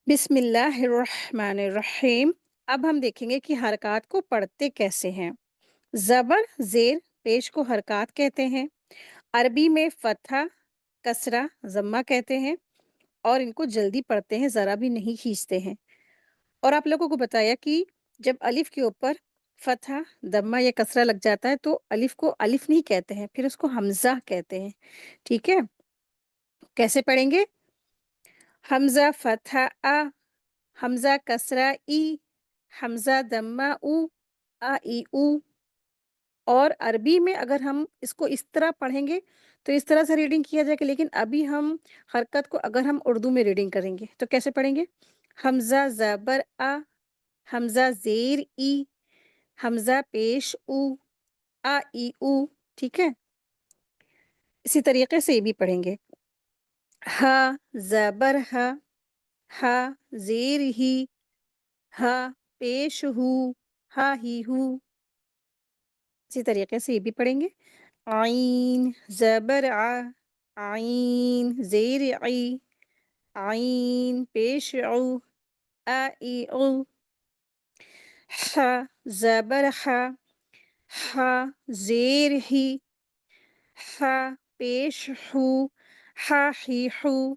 बिस्मिल्लाहिर्रहमानिर्रहीम। अब हम देखेंगे कि हरकत को पढ़ते कैसे हैं। ज़बर, ज़ेर, पेश को हरकत कहते हैं। अरबी में फ़तहा, कसरा, ज़म्मा कहते हैं और इनको जल्दी पढ़ते हैं, ज़रा भी नहीं खींचते हैं। और आप लोगों को बताया कि जब अलिफ़ के ऊपर फ़तहा, दम्मा या कसरा लग जाता है तो अलिफ़ को अलिफ़ नहीं कहते हैं, फिर उसको हमज़ा कहते हैं। ठीक है? कैसे पढ़ेंगे? हमज़ा फ़तहा अ, हमज़ा कसरा ई, हमज़ा दम्मा उ, आ ई उ। और अरबी में अगर हम इसको इस तरह पढ़ेंगे तो इस तरह से रीडिंग किया जाएगा, लेकिन अभी हम हरकत को अगर हम उर्दू में रीडिंग करेंगे तो कैसे पढ़ेंगे? हमज़ा ज़बर आ, हमज़ा ज़ेर ई, हमज़ा पेश उ, आ ई उ। ठीक है? इसी तरीके से ये भी पढ़ेंगे। हा ज़बर हा, हा ज़ेर ही, हा पेश हू, हा ही हू। इसी तरीके से ये भी पढ़ेंगे। आइन ज़बर आ, आइन ज़ेर ई, आइन पेश उ, आ ई उ। ह ज़बर ह, ह ज़ेर ही, ह पेश हू, हा ही हू।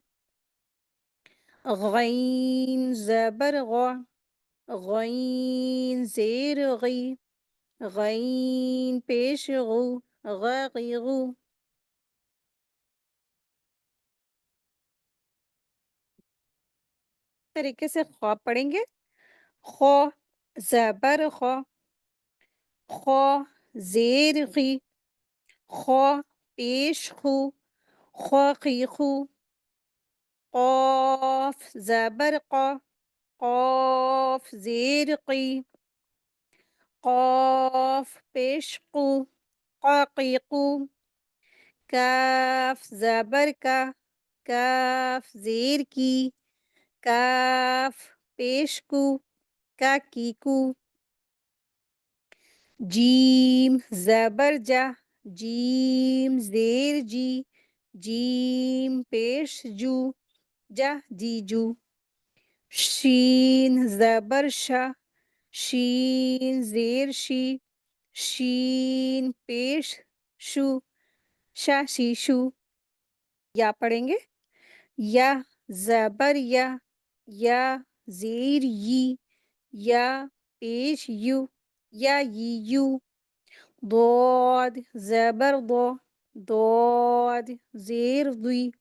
गईन ज़बर ग, गईन ज़ेर गी, गईन पेश गू, ग गी गू। तरीके से ख्वाब पढ़ेंगे। खौ ज़बर खौ, खौ ज़ेर ख़ी, खौ पेश खु, खौ ख़ी खु। क़ाफ़ ज़बर क़, क़ाफ़ ज़ेर क़ी, क़ाफ़ पेश क़ु, क़ा क़ी क़ु। काफ़ ज़बर का, काफ़ ज़ेर की, काफ़ पेश कु, का की कु। जीम ज़बर जा, जीम ज़ेर जी, जीम पेश जू, जा जीजू। शीन ज़बर शा, शीन ज़ेर शी, शीन पेश शू, शा शीशु। या पढ़ेंगे। या ज़बर या ज़ेर यी, या पेश यू, या यी यू। ضاد ज़बर ض, ضاد ज़ेर ज़ी,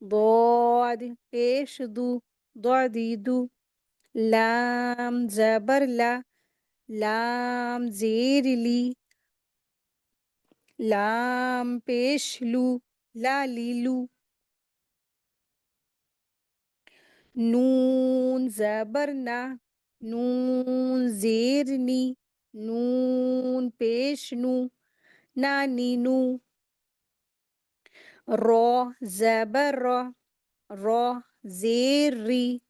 ضاد पेश दू, ضदीदु। लाम ज़बर ला, लाम ज़ेर ली, लाम पेश लू, ला लीलू। नून ज़बर ना, नून ज़ेर नी, नून पेश नू, ना नीनू। रॉ ज़बर रॉ, रॉ ज़ेर री,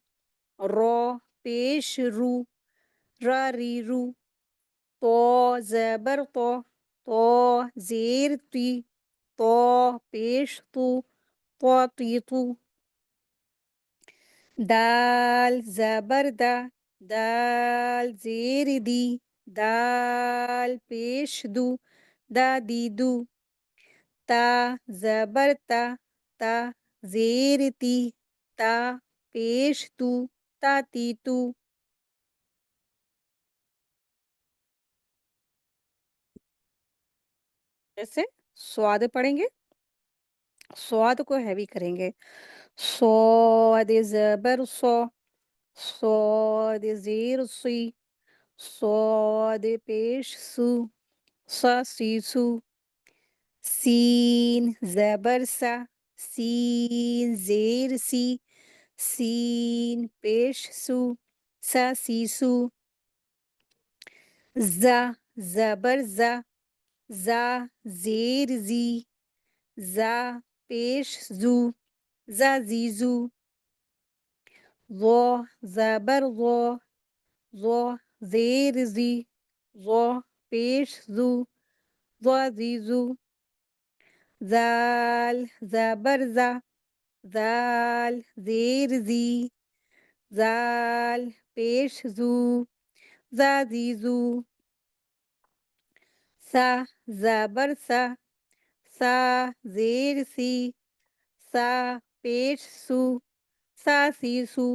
रॉ पेश रू, रा रीरू। तो ज़बर तो ज़ेर ती, तो पेश तू, तो तीतू। दाल ज़बर दा, दाल ज़ेर दी, दाल पेश दू, दा दीदू। ता ज़बर ता ज़ेर ती, ता पेश तू, ता तीतू। जैसे स्वाद पढ़ेंगे, स्वाद को हैवी करेंगे। स्वाद ज़बर सौ, स्वाद ज़ेर सी, स्वाद पेश सू, सा सीसू। सीन ज़बर सा, सीन ज़ेर सी, सीन पेश सू, सा सीसू। ज़ा ज़बर ज़ा, ज़ा ज़ेर ज़ी, ज़ा पेश ज़ू, ज़ा ज़ीज़ू। ज़ो ज़बर ज़ो, ज़ो ज़ेर ज़ी, ज़ो पेश ज़ू, ज़ो ज़ीज़ू। ज़ाल ज़बर ज़ा, ज़ाल ज़ेर ज़ी, زال پیش زو، زا زیزو. سا زبر سا، سا زیر سی، سا پیش سو، سا سی سو.